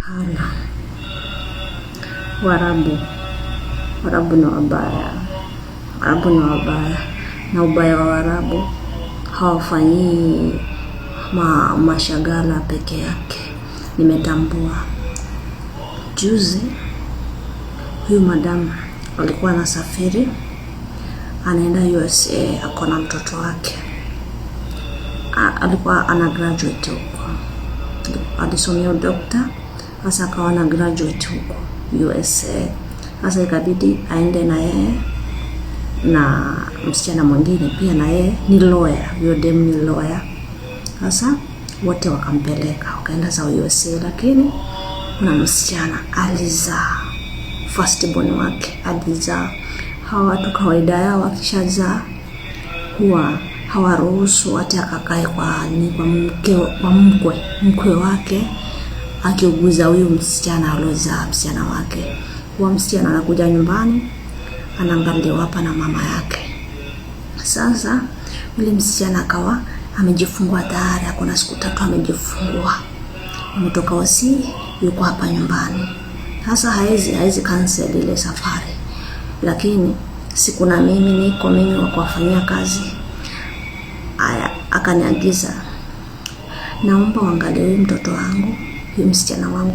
Hana Warabu ni wabaya. Warabu ni wabaya, na ubaya wa Warabu hawafanyii mashagala peke yake. Nimetambua juzi huyu madamu alikuwa anasafiri anaenda USA, akona mtoto wake. Alikuwa ana graduate huko, alisomea doctor, sasa akawa ana graduate huko USA. Sasa ikabidi aende na yeye na msichana mwingine pia, na yeye ni lawyer, huyo dem ni lawyer. Sasa wote wakampeleka, wakaenda za USA, lakini kuna msichana alizaa, first born wake alizaa. Hawa watu kawaida yao wakishazaa huwa hawaruhusu hata akakae kwa mkwe wake akiuguza huyu msichana alozaa msichana wake. Huwa msichana anakuja nyumbani anaangaliwa hapa na mama yake. Sasa yule msichana akawa amejifungua tayari, kuna siku 3 amejifungua, ametoka wasi, yuko hapa nyumbani. Sasa haizi cancel ile safari, lakini siku na mimi wa kuwafanyia kazi. Aya, akaniagiza, naomba uangalie mtoto wangu, huyu msichana wangu